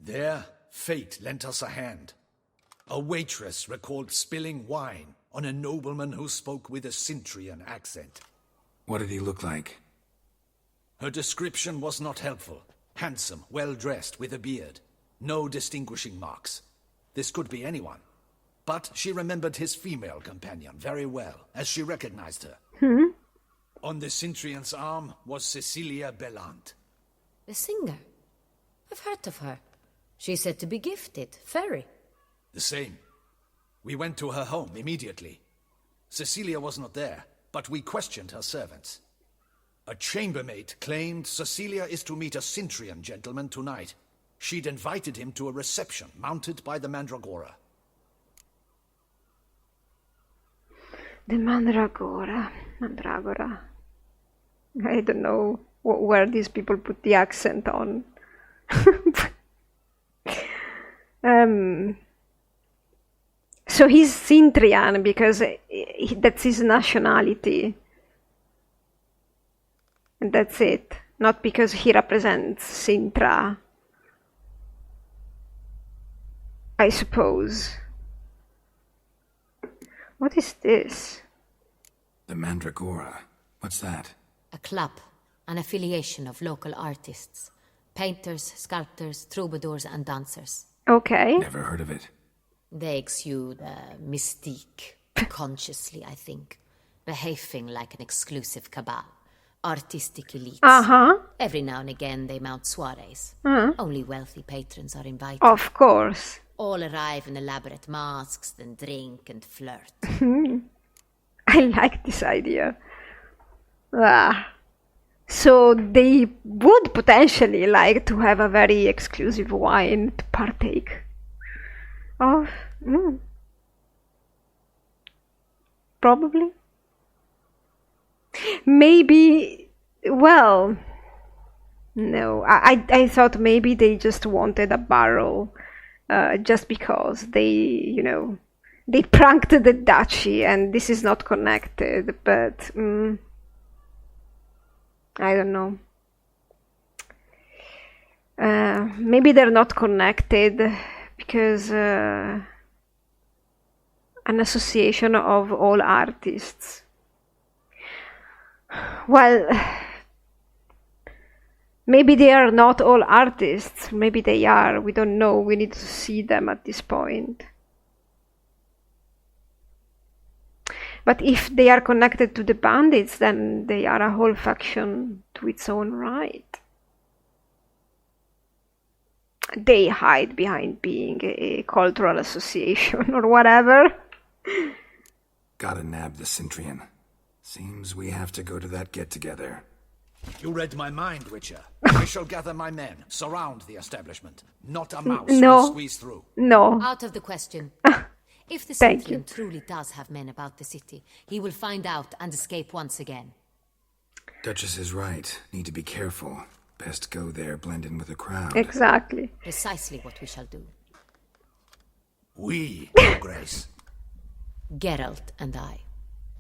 There, fate lent us a hand. A waitress recalled spilling wine on a nobleman who spoke with a Cintrian accent. What did he look like? Her description was not helpful. Handsome, well-dressed, with a beard. No distinguishing marks. This could be anyone. But she remembered his female companion very well, as she recognized her. On the Cintrian's arm was Cecilia Bellant. The singer? I've heard of her. She's said to be gifted. Fairy. The same. We went to her home immediately. Cecilia was not there, but we questioned her servants. A chambermaid claimed Cecilia is to meet a Cintrian gentleman tonight. She'd invited him to a reception mounted by the Mandragora. The Mandragora. Mandragora. I don't know where these people put the accent on. So he's Cintrian because that's his nationality. And that's it. Not because he represents Sintra. I suppose. What is this? The Mandragora. What's that? A club, an affiliation of local artists. Painters, sculptors, troubadours and dancers. Okay. Never heard of it. They exude mystique, consciously, I think. Behaving like an exclusive cabal. Artistic elites. Every now and again they mount soirees. Only wealthy patrons are invited. Of course. All arrive in elaborate masks, then drink and flirt. I like this idea. So they would potentially like to have a very exclusive wine to partake of. Probably. Maybe, well, no. I thought maybe they just wanted a barrel just because they, they pranked the duchy and this is not connected, but I don't know. Maybe they're not connected because an association of all artists. Well, maybe they are not all artists. Maybe they are. We don't know. We need to see them at this point. But if they are connected to the bandits, then they are a whole faction to its own right. They hide behind being a cultural association or whatever. Gotta nab the Cintrian. Seems we have to go to that get-together. You read my mind, Witcher. I shall gather my men, surround the establishment. Not a mouse will squeeze through. No. Out of the question. If the Cintrian truly does have men about the city, he will find out and escape once again. Duchess is right. Need to be careful. Best go there, blend in with the crowd. Exactly. Precisely what we shall do. We, Your Grace. Geralt and I.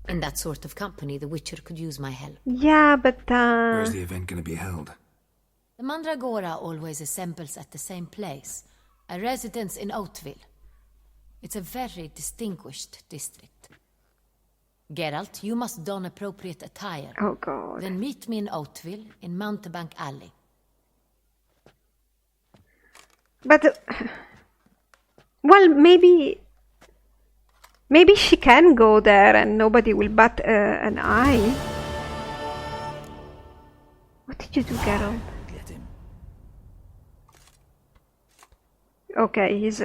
In that sort of company, the Witcher could use my help. Yeah, but Where's the event gonna be held? The Mandragora always assembles at the same place. A residence in Oatville. It's a very distinguished district. Geralt, you must don appropriate attire. Oh god. Then meet me in Oatville, in Mountebank Alley. But, well, maybe she can go there and nobody will bat an eye. What did you do, Geralt? Get him. Okay, he's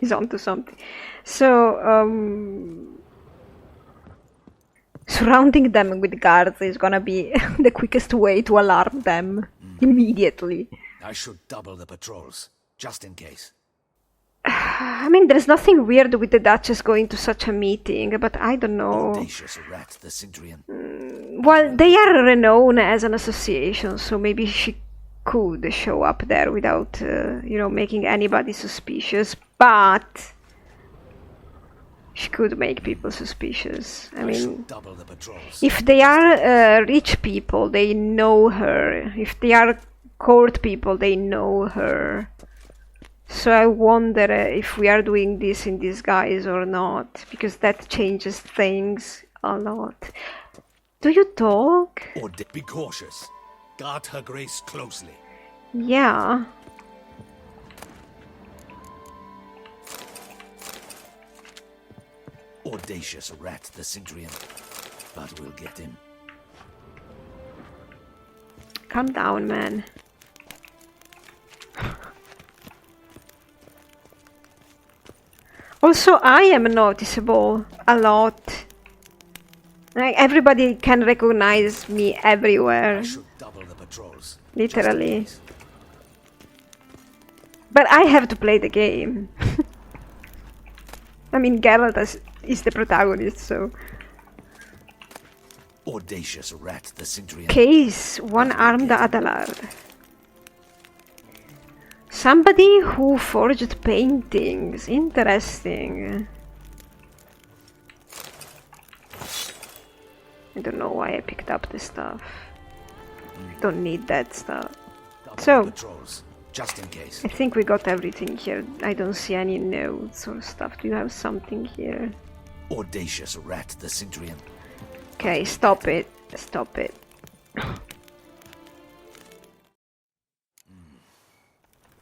he's onto something. So, surrounding them with guards is gonna be the quickest way to alarm them immediately. I should double the patrols, just in case. I mean, there's nothing weird with the Duchess going to such a meeting, but I don't know. Audacious rat, the Cintrian. Well, they are renowned as an association, so maybe she could show up there without, making anybody suspicious, but she could make people suspicious. I mean, double the patrols. if they are rich people, they know her. If they are court people, they know her. So I wonder if we are doing this in disguise or not, because that changes things a lot. Do you talk? Or be cautious. Guard her grace closely. Yeah. Audacious rat, the Centurion. But we'll get him. Calm down, man. Also, I am noticeable a lot. Like, everybody can recognize me everywhere. I should double the patrols. Literally. But I have to play the game. I mean, Geralt is the protagonist, so... Audacious rat, the Centurion. Case, one-armed Adalard. Somebody who forged paintings. Interesting. I don't know why I picked up this stuff. Don't need that stuff. So, Patrols, just in case. I think we got everything here. I don't see any notes or stuff. Do you have something here? Audacious rat, the Centurion. Okay, stop it. Stop it.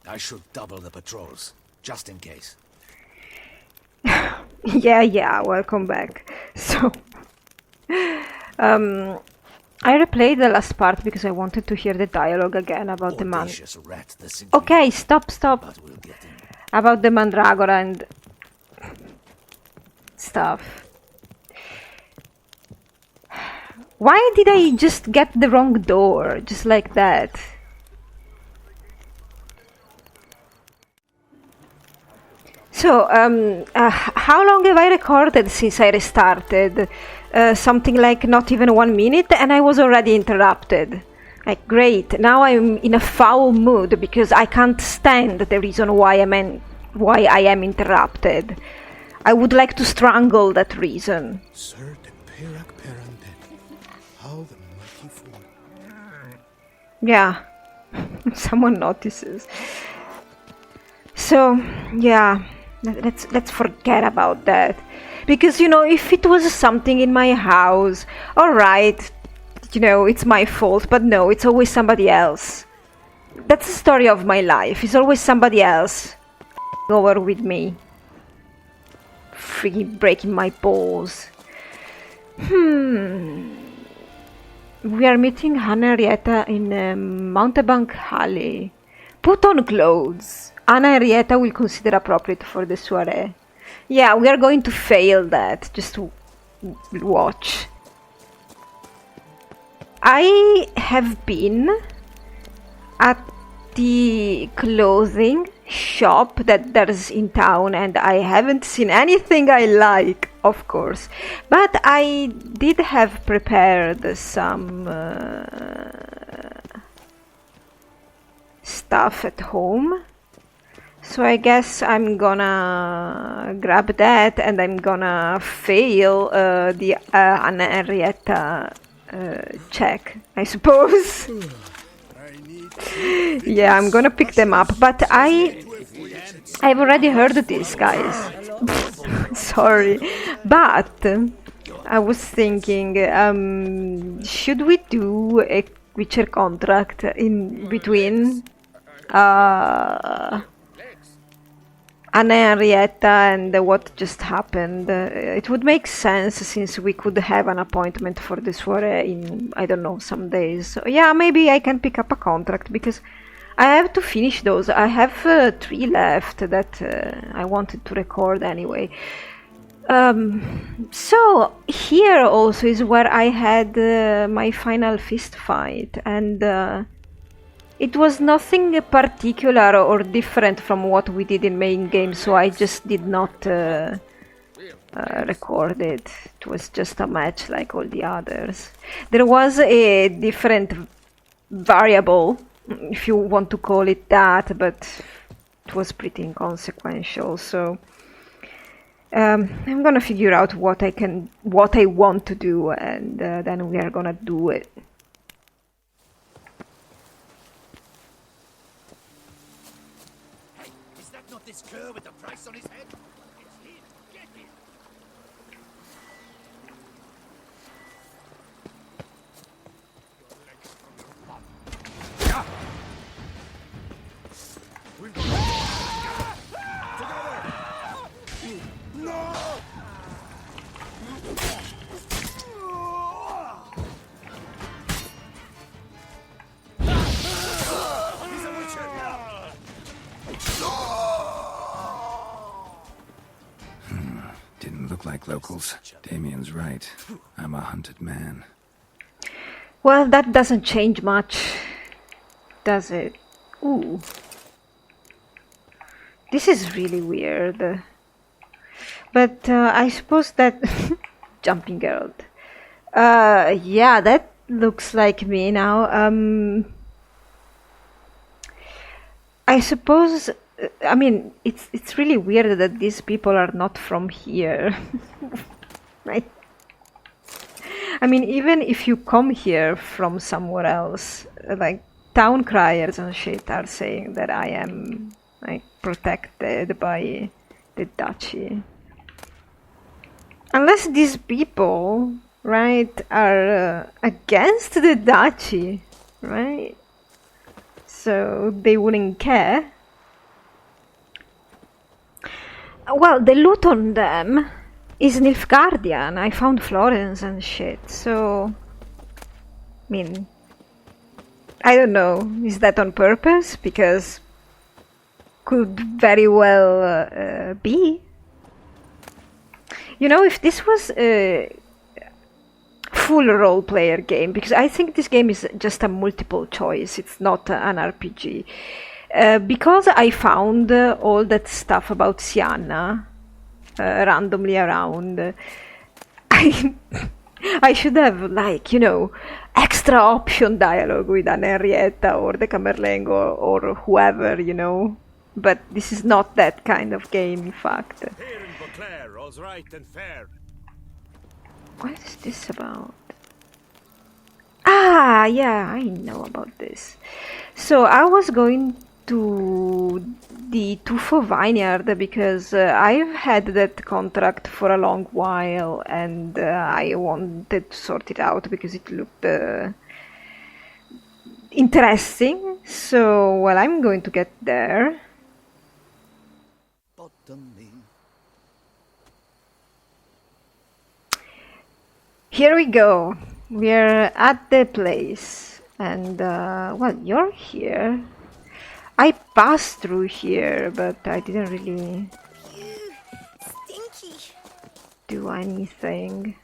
I should double the patrols, just in case. Yeah, welcome back. So, I replayed the last part because I wanted to hear the dialogue again about the man. Audacious rat, the Centurion. Okay, stop. But we'll get him. About the Mandragora and stuff. Why did I just get the wrong door, just like that? So, how long have I recorded since I restarted? Something like not even 1 minute, and I was already interrupted. Like, great, now I'm in a foul mood because I can't stand the reason why I am interrupted. I would like to strangle that reason. Sir de Perak Peranden, how the mighty fall. Yeah, someone notices. So, yeah, let's forget about that. Because, you know, if it was something in my house, alright, you know, it's my fault, but no, it's always somebody else. That's the story of my life, it's always somebody else over with me. Freaking breaking my balls. We are meeting Henrietta in Mountebank Alley. Put on clothes. Anna Henrietta will consider appropriate for the soiree. Yeah, we are going to fail that. Just to watch. I have been at the clothing shop that there's in town and I haven't seen anything I like, of course. But I did have prepared some stuff at home. So I guess I'm gonna grab that and I'm gonna fail the Anna Henrietta check, I suppose. Yeah, I'm gonna pick them up, but I've already heard this, guys. Sorry, but I was thinking, should we do a Witcher contract in between Anna Henrietta and what just happened? It would make sense since we could have an appointment for the soiree in, I don't know, some days. So yeah, maybe I can pick up a contract because I have to finish those. I have 3 left that I wanted to record anyway. So here also is where I had my final fist fight, and it was nothing particular or different from what we did in main game, so I just did not record it. It was just a match like all the others. There was a different variable, if you want to call it that, but it was pretty inconsequential, so I'm gonna figure out what I want to do, and then we are gonna do it. this cur with the price on his head? It's him. Get him. We've got Didn't look like locals. Damien's right. I'm a hunted man. Well, that doesn't change much, does it? Ooh. This is really weird. But I suppose that... Jumping girl. Yeah, that looks like me now. I suppose... I mean, it's really weird that these people are not from here. Right? I mean, even if you come here from somewhere else, like town criers and shit are saying that I am like protected by the duchy. Unless these people, right, are against the duchy, right? So they wouldn't care. Well, the loot on them is Nilfgaardian. I found Florence and shit, so... I mean... I don't know, is that on purpose? Because... could very well be. You know, if this was a full role-player game, because I think this game is just a multiple choice, it's not an RPG. Because I found all that stuff about Sienna randomly around, I should have, like, you know, extra option dialogue with Anna Henrietta or the Camerlengo or whoever, you know. But this is not that kind of game, in fact. Here in Beauclair, all's right and fair. What is this about? Ah, yeah, I know about this. So I was going to the Tufo Vineyard because I've had that contract for a long while and I wanted to sort it out because it looked interesting. So, well, I'm going to get there. Here we go. We're at the place. And, well, you're here. I passed through here, but I didn't really do anything.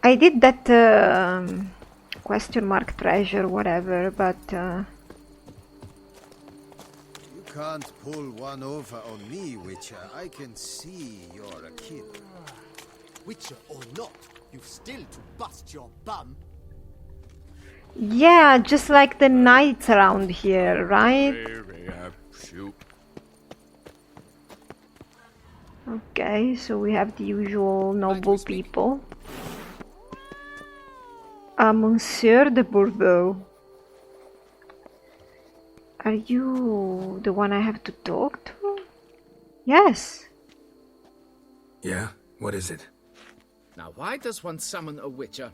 I did that question mark treasure, whatever, but You can't pull one over on me, Witcher. I can see you're a kid. Witcher or not, you've still to bust your bum. yeah, just like the knights around here, right? Shoot. Okay, so we have the usual noble people. Monsieur de Bourbeau. Are you the one I have to talk to? Yes. Yeah? What is it? Now, why does one summon a witcher,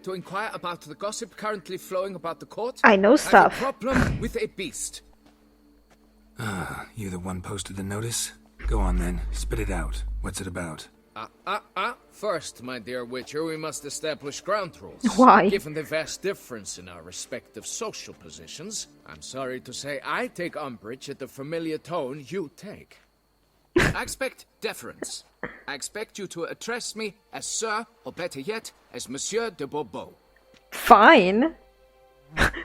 To inquire about the gossip currently flowing about the court? I know stuff. I have a problem with a beast. Ah, you the one posted the notice? Go on then, spit it out. What's it about? First, my dear Witcher, we must establish ground rules. Why? Given the vast difference in our respective social positions, I'm sorry to say I take umbrage at the familiar tone you take. I expect deference. I expect you to address me as Sir, or better yet, as Monsieur de Bourbeau. Fine.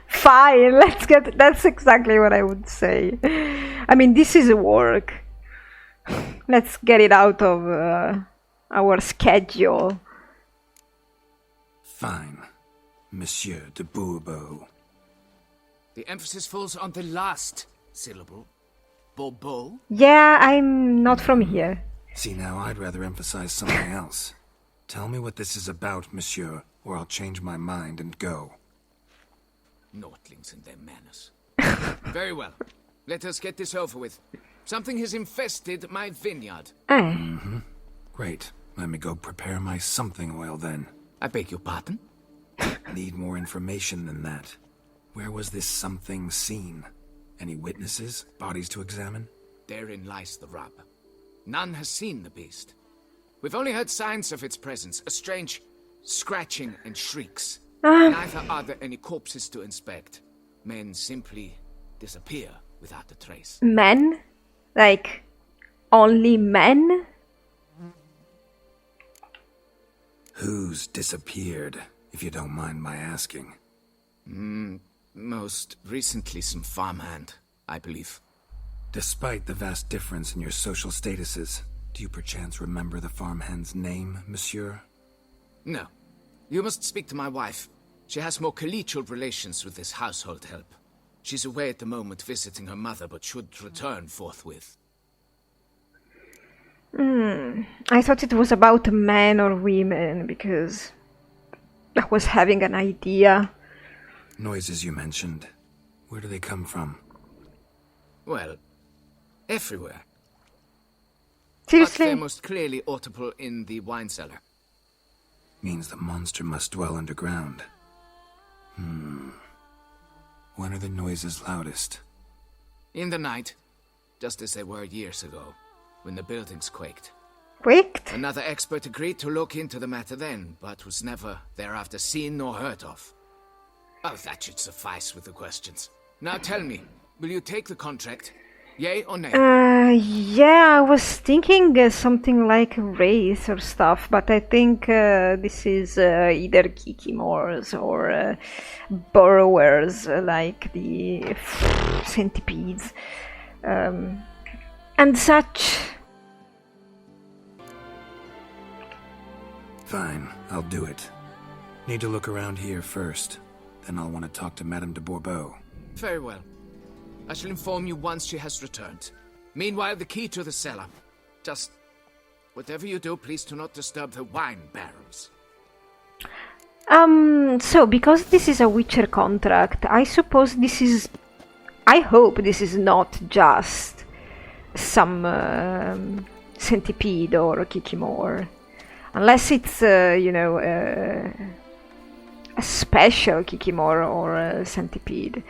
Fine, let's get... That's exactly what I would say. I mean, this is work. Let's get it out of our schedule. Fine. Monsieur de Bourbeau. The emphasis falls on the last syllable. Bourbeau? Yeah, I'm not from here. See, now I'd rather emphasize something else. Tell me what this is about, monsieur, or I'll change my mind and go. Naughtlings and their manners. Very well. Let us get this over with. Something has infested my vineyard. Great. Let me go prepare my something oil then. I beg your pardon? Need more information than that. Where was this something seen? Any witnesses? Bodies to examine? Therein lies the rub. None has seen the beast. We've only heard signs of its presence, a strange scratching and shrieks. Neither are there any corpses to inspect. Men simply disappear without a trace. Men? Like, only men? Who's disappeared, if you don't mind my asking? Most recently some farmhand, I believe. Despite the vast difference in your social statuses, do you perchance remember the farmhand's name, monsieur? No. You must speak to my wife. She has more collegial relations with this household help. She's away at the moment visiting her mother, but should return forthwith. I thought it was about men or women, because I was having an idea. Noises you mentioned, where do they come from? Well, everywhere. But Seriously? they're most clearly audible in the wine cellar. Means the monster must dwell underground. When are the noises loudest? In the night, just as they were years ago, when the buildings quaked. Quaked? Another expert agreed to look into the matter then, but was never thereafter seen nor heard of. Oh, that should suffice with the questions. Now tell me, will you take the contract? Yay or nay? Yeah, I was thinking something like race or stuff, but I think this is either Kikimores or burrowers, like the centipedes and such. Fine, I'll do it. Need to look around here first. Then I'll want to talk to Madame de Bourbeau. Very well. I shall inform you once she has returned. Meanwhile, the key to the cellar. Just whatever you do, please do not disturb the wine barrels. So because this is a Witcher contract, I suppose this is... I hope this is not just some centipede or Kikimore. Unless it's, you know, a special Kikimore or a centipede.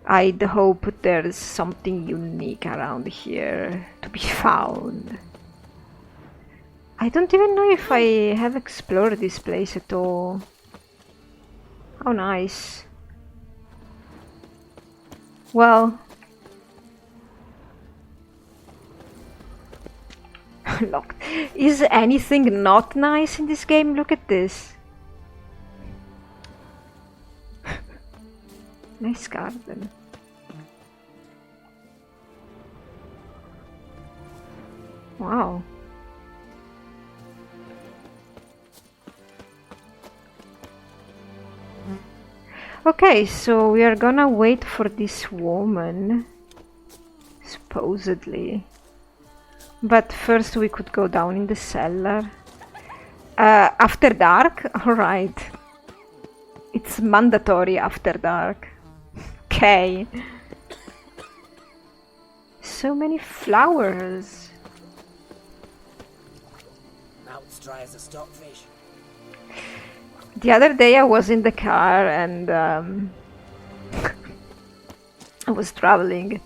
I'd hope there's something unique around here to be found. I don't even know if I have explored this place at all. How nice. Well... locked. Is anything not nice in this game? Look at this. Nice garden. Wow. Okay, so we are gonna wait for this woman, supposedly. But first we could go down in the cellar. After dark? Alright. It's mandatory after dark. Okay. So many flowers. Mouth's dry as a stockfish. The other day I was in the car and I was traveling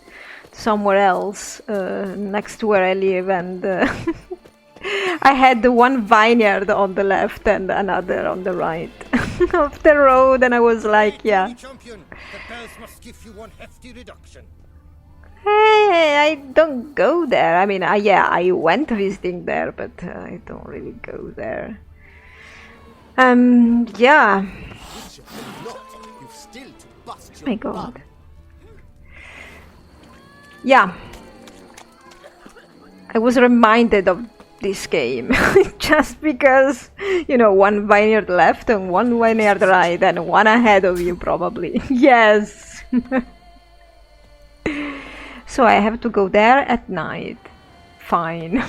somewhere else next to where I live, and I had the one vineyard on the left and another on the right of the road, and I was like, yeah. Champion, the bells must give you one hefty reduction. Hey, I don't go there. I mean, yeah, I went visiting there, but I don't really go there. Yeah. Witcher or not, you've still to bust your My bum. God. Yeah. I was reminded of this game just because, you know, one vineyard left and one vineyard right and one ahead of you probably. Yes. So I have to go there at night. Fine.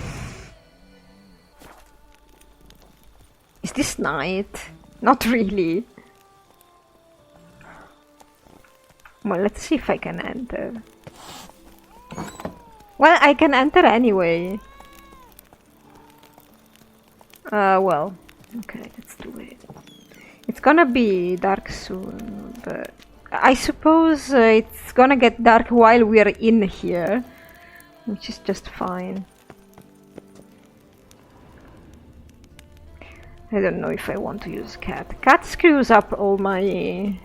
Is this night? Not really. Well, let's see if I can enter. Well, I can enter anyway. Well, okay, let's do it. It's gonna be dark soon, but I suppose it's gonna get dark while we're in here, which is just fine. I don't know if I want to use cat. Cat screws up all my...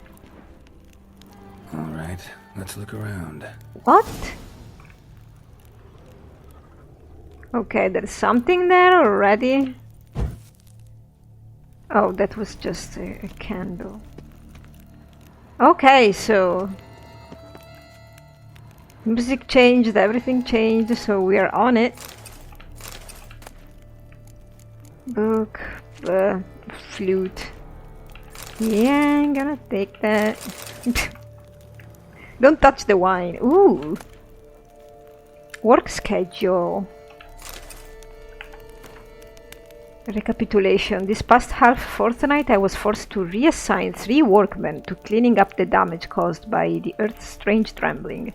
Alright, let's look around. What? Okay, there's something there already. Oh, that was just a candle. Okay, so... music changed, everything changed, so we are on it. Book, flute. Yeah, I'm gonna take that. Don't touch the wine. Ooh! Work schedule. Recapitulation. This past half fortnight I was forced to reassign 3 workmen to cleaning up the damage caused by the Earth's strange trembling,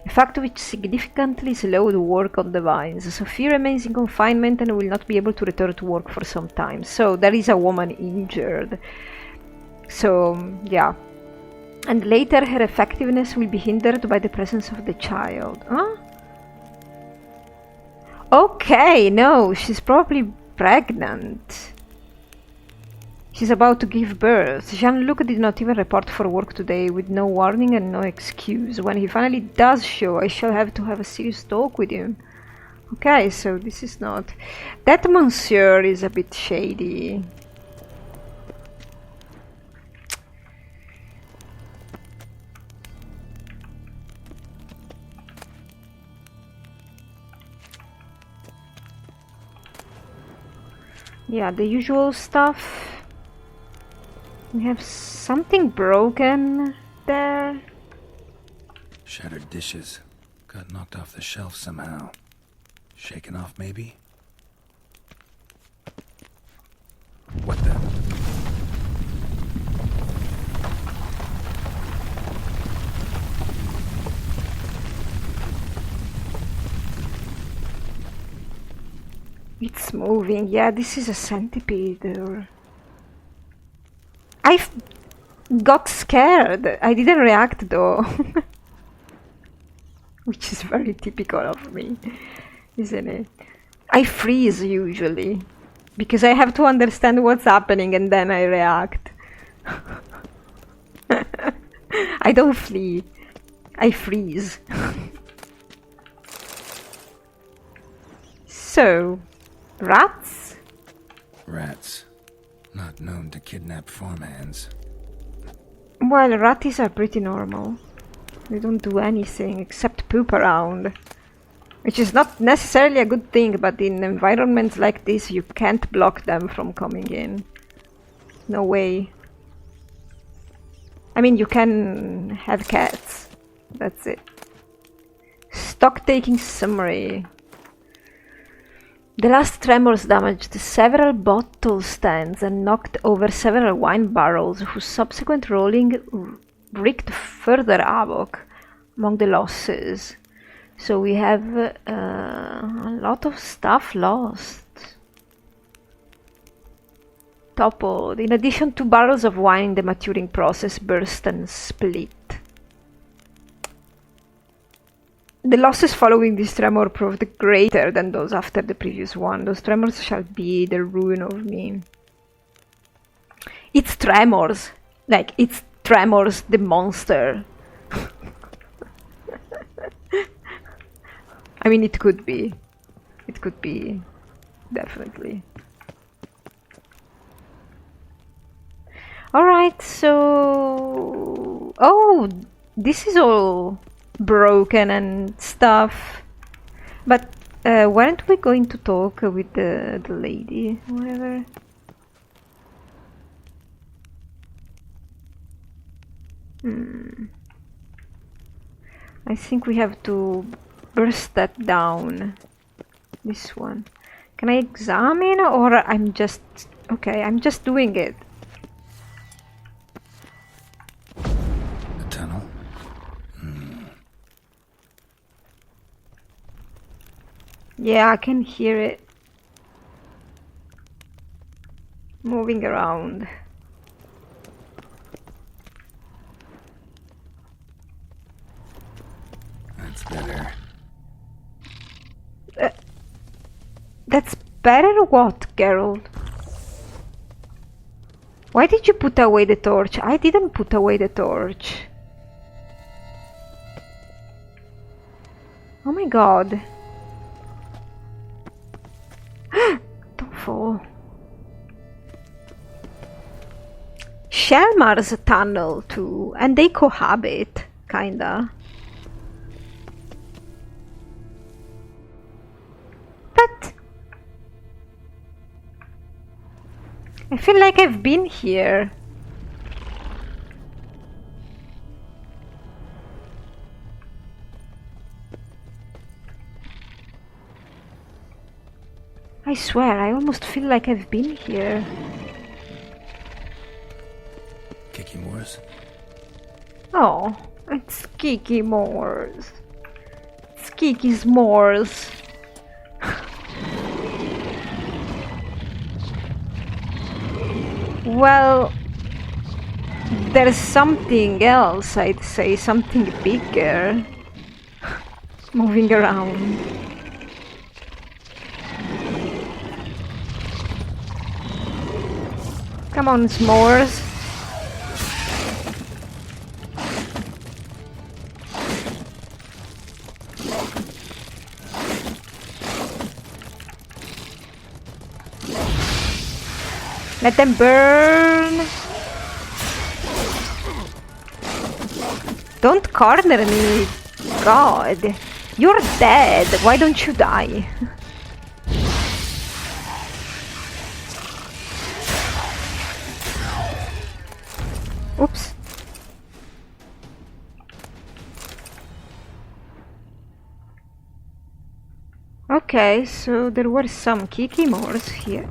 a fact which significantly slowed work on the vines. Sophie remains in confinement and will not be able to return to work for some time. So there is a woman injured. So, yeah. And later her effectiveness will be hindered by the presence of the child. Huh? Okay, no, she's probably pregnant. She's about to give birth. Jean-Luc did not even report for work today, with no warning and no excuse. When he finally does show, I shall have to have a serious talk with him. Okay, so this is not... That monsieur is a bit shady. Yeah, the usual stuff. We have something broken there. Shattered dishes. Got knocked off the shelf somehow. Shaken off, maybe? What the? It's moving. Yeah, this is a centipede. I got scared. I didn't react though. Which is very typical of me, isn't it? I freeze usually. Because I have to understand what's happening and then I react. I don't flee. I freeze. So... rats? Rats. Not known to kidnap farmhands. Well, ratties are pretty normal. They don't do anything except poop around. Which is not necessarily a good thing, but in environments like this you can't block them from coming in. No way. I mean, you can have cats. That's it. Stock-taking summary. The last tremors damaged several bottle stands and knocked over several wine barrels, whose subsequent rolling wreaked further havoc among the losses. So we have a lot of stuff lost. Toppled. In addition, 2 barrels of wine in the maturing process burst and split. The losses following this tremor proved greater than those after the previous one. Those tremors shall be the ruin of me. It's Tremors. Like, it's Tremors the monster. I mean, it could be. It could be. Definitely. Alright, so... oh, this is all... broken and stuff, but weren't we going to talk with the lady, whatever? I think we have to burst that down. This one. Can I examine, or I'm just... okay, I'm just doing it. A tunnel? Yeah, I can hear it moving around. That's better. That's better what, Geralt? Why did you put away the torch? I didn't put away the torch. Oh my god. Don't fall. Shelmar's a tunnel too, and they cohabit, kinda. But I feel like I've been here. I swear, I almost feel like I've been here. Kiki Moors? Oh, it's Kiki Moors. It's Kiki's Moors. Well, there's something else, I'd say, something bigger moving around. Come on, s'mores. Let them burn. Don't corner me. God, you're dead. Why don't you die? Oops. Okay, so there were some Kiki Moors here.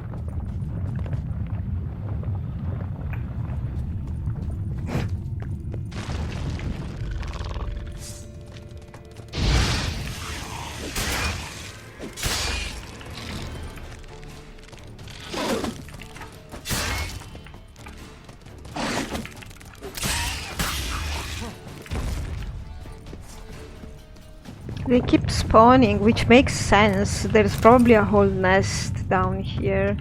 They keep spawning, which makes sense. There's probably a whole nest down here.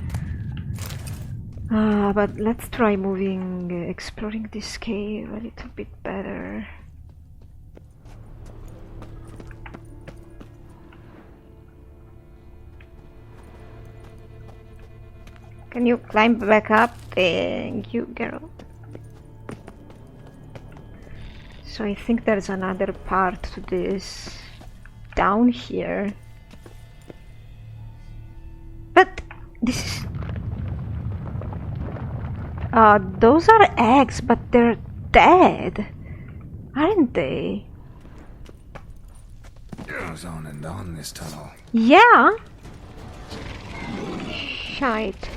But let's try moving, exploring this cave a little bit better. Can you climb back up? Thank you, girl. So I think there's another part to this. Down here. But this is... those are eggs, but they're dead, aren't they? Goes on and on this tunnel. Yeah. Shite.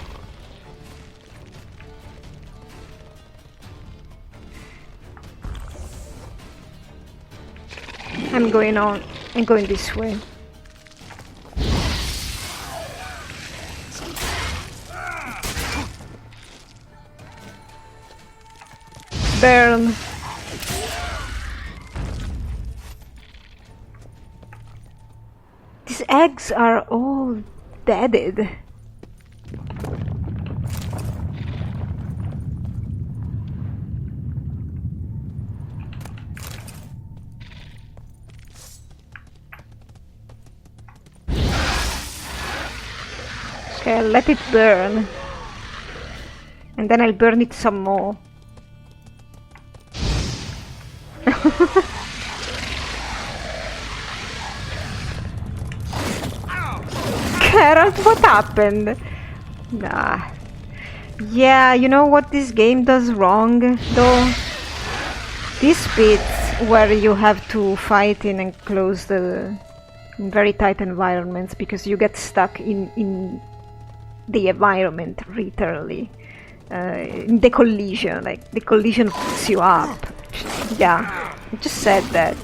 I'm going this way. Burn. These eggs are all deaded. Okay, I'll let it burn. And then I'll burn it some more. Geralt, what happened? Nah. Yeah, you know what this game does wrong, though? These bits where you have to fight in enclosed, very tight environments because you get stuck in the environment, literally. In the collision, like the collision puts you up. Yeah, I just said that.